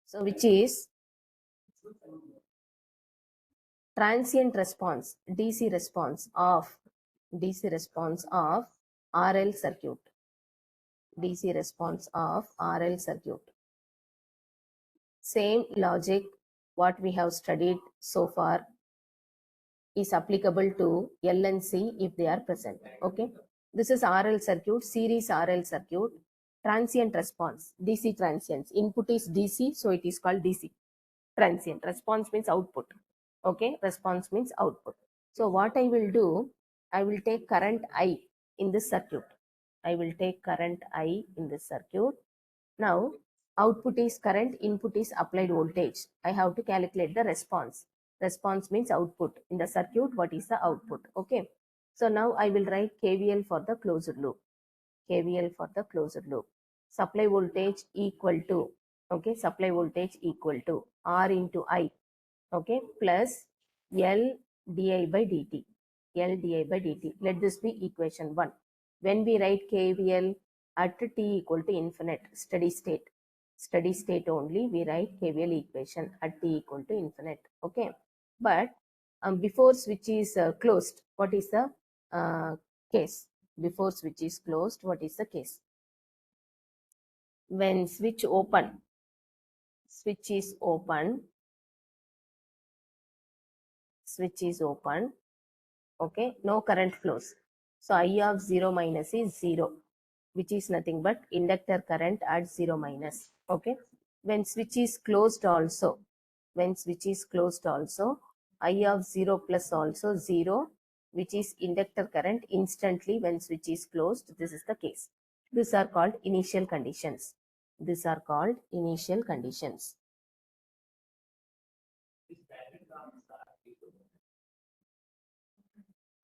So which is transient response, DC response of RL circuit. DC response of RL circuit. Same logic what we have studied so far is applicable to L and C if they are present. Okay. This is RL circuit, series RL circuit, transient response, DC transients. Input is DC, so it is called DC. Transient. Response means output. Okay. Response means output. So what I will do, I will take current I in this circuit. I will take current I in this circuit. Now, output is current, input is applied voltage. I have to calculate the response. Response means output. In the circuit, what is the output? Okay. So now I will write KVL for the closed loop. KVL for the closed loop. Supply voltage equal to, okay, supply voltage equal to R into I, okay, plus L di by dt. L di by dt. Let this be equation 1. When we write KVL at t equal to infinite, steady state only, we write KVL equation at t equal to infinite. Okay. But before switch is closed, what is the case? Before switch is closed, what is the case? When switch is open, okay, no current flows. So I of 0 minus is 0, which is nothing but inductor current at 0 minus. Okay. When switch is closed also, I of 0 plus also 0, which is inductor current instantly when switch is closed. This is the case. These are called initial conditions.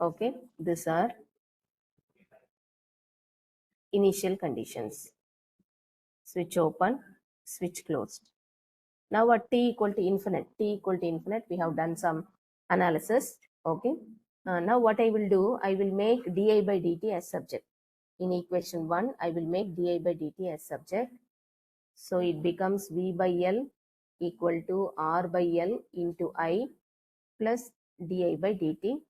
Okay. These are initial conditions. Switch open, switch closed. Now at t equal to infinite, we have done some analysis. Okay. Now what I will do, I will make di by dt as subject. In equation 1, I will make di by dt as subject. So it becomes V by L equal to R by L into I plus di by dt.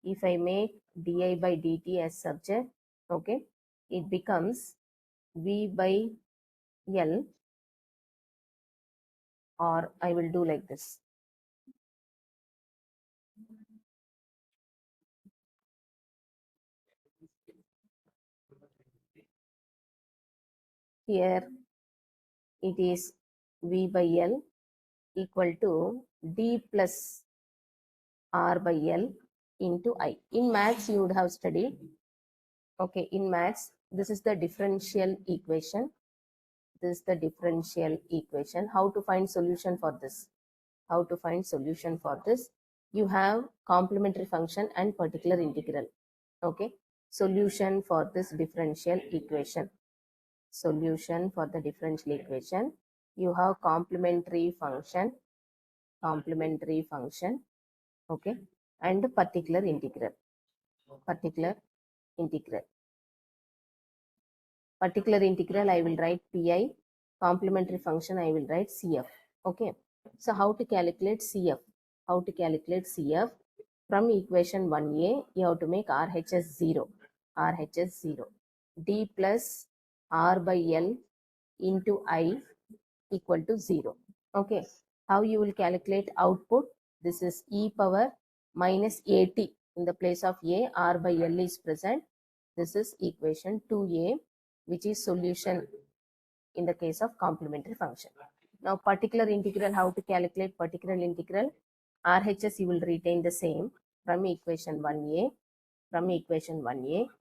If I make di by dt as subject, okay, it becomes V by L, or I will do like this. Here it is V by L equal to D plus R by L into I. In maths, you would have studied. Okay, in maths, this is the differential equation. How to find solution for this? You have complementary function and particular integral. Okay, solution for this differential equation. You have complementary function, okay, and particular integral. Particular integral, I will write pi. Complementary function, I will write CF. Okay. So how to calculate CF? From equation 1a, you have to make RHS 0. D plus R by L into I equal to 0. Okay. How you will calculate output? This is e power minus AT. In the place of A, R by L is present. This is equation 2a, which is solution in the case of complementary function. Now, particular integral, how to calculate particular integral? RHS you will retain the same from equation 1a.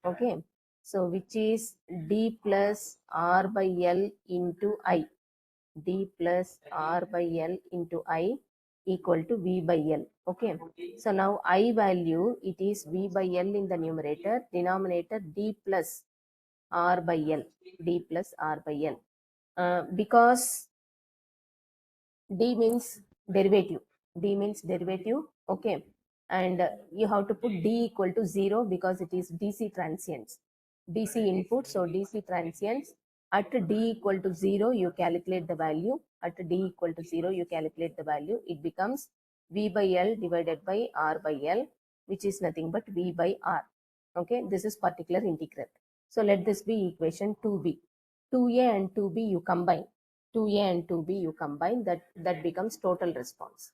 Okay. So, which is D plus R by L into I. Equal to V by L. Okay. So, now I value, it is V by L in the numerator, denominator D plus R by L. Because D means derivative. Okay. And you have to put D equal to 0 because it is DC transients. DC input, so DC transients. At d equal to 0, you calculate the value. At d equal to 0, you calculate the value. It becomes v by L divided by R by L, which is nothing but v by R. Okay, this is particular integral. So let this be equation 2b. 2a and 2b you combine. 2a and 2b you combine, that becomes total response.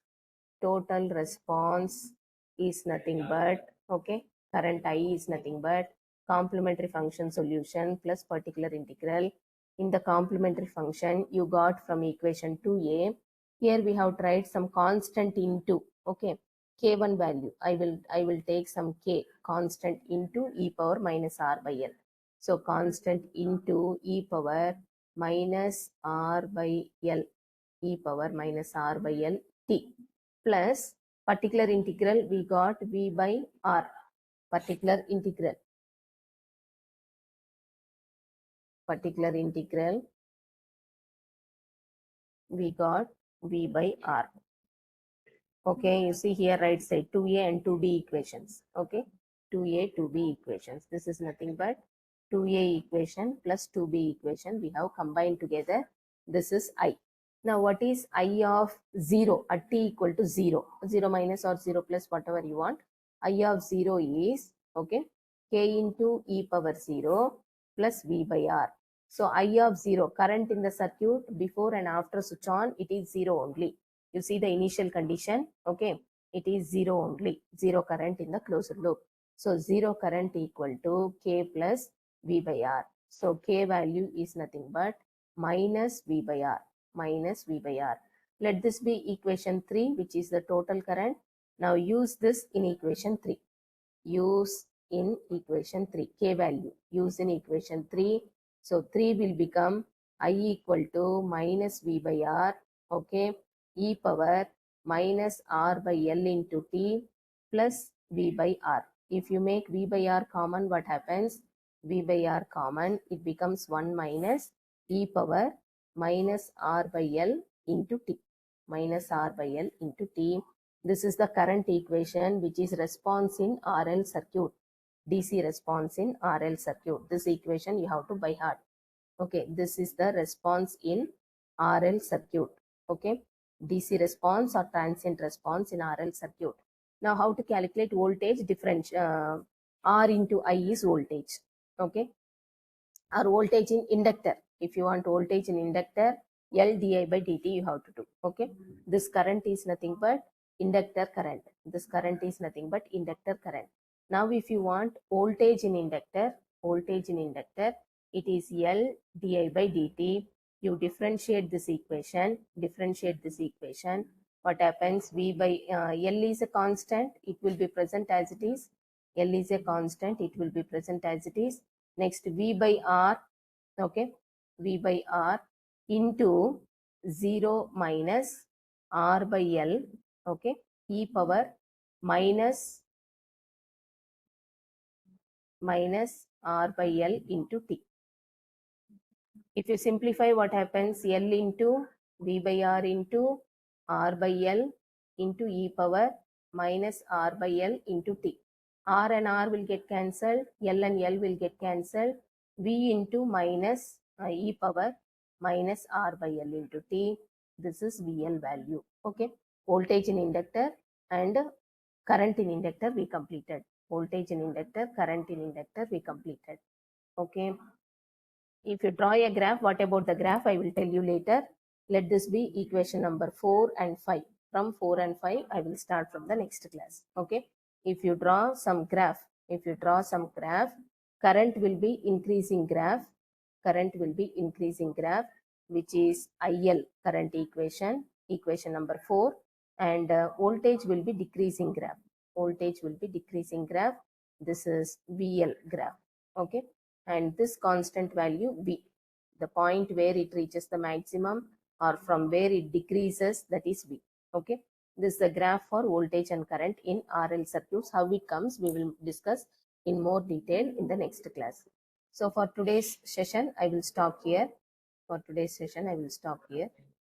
Total response is nothing but, okay, current I is nothing but complementary function solution plus particular integral. In the complementary function you got from equation 2a, here we have tried some constant into, okay, k1 value. I will take some k constant into e power minus R by L. So constant into e power minus R by L, e power minus R by L t, plus particular integral we got v by R. Particular integral we got v by R. Okay, you see here right side 2a and 2b equations. Okay, 2a 2b equations. This is nothing but 2a equation plus 2b equation we have combined together. This is I. Now what is I of 0 at t equal to 0? 0 minus or 0 plus, whatever you want. I of 0 is, okay, k into e power 0 plus v by R. So I of 0, current in the circuit before and after switch on, it is 0 only. You see the initial condition, okay, it is 0 only, 0 current in the closed loop. So 0 current equal to k plus v by R. So k value is nothing but minus v by R, minus v by R. Let this be equation 3, which is the total current. Now use this in equation 3. Use in equation 3, k value, use in equation 3. So 3 will become I equal to minus v by R, okay, e power minus R by L into t plus v by R. If you make v by R common, what happens? V by R common, it becomes 1 minus e power minus R by L into t, minus R by L into t. This is the current equation, which is response in RL circuit, DC response in RL circuit. This equation you have to by heart. Okay, this is the response in RL circuit. Okay, DC response or transient response in RL circuit. Now how to calculate voltage differential? R into I is voltage. Okay, or voltage in inductor. If you want voltage in inductor, L di by dt you have to do. Okay, this current is nothing but inductor current. This current is nothing but inductor current. Now if you want voltage in inductor, it is L di by dt. You differentiate this equation. What happens? V by L is a constant, it will be present as it is. L is a constant, it will be present as it is. Next, V by R, okay, V by R into 0 minus R by L, okay, e power minus R by L into t. If you simplify, what happens? L into V by R into R by L into e power minus R by L into t. R and R will get cancelled, L and L will get cancelled, V into minus e power minus R by L into t. This is VL value. Okay, voltage in inductor and current in inductor we completed. Voltage in inductor, current in inductor we completed. Okay. If you draw a graph, what about the graph? I will tell you later. Let this be equation number 4 and 5. From 4 and 5, I will start from the next class. Okay. If you draw some graph, current will be increasing graph. Which is IL current equation number 4. And voltage will be decreasing graph. This is VL graph. Okay. And this constant value V, the point where it reaches the maximum or from where it decreases, that is V. Okay, this is the graph for voltage and current in RL circuits. How it comes, we will discuss in more detail in the next class. So for today's session, I will stop here.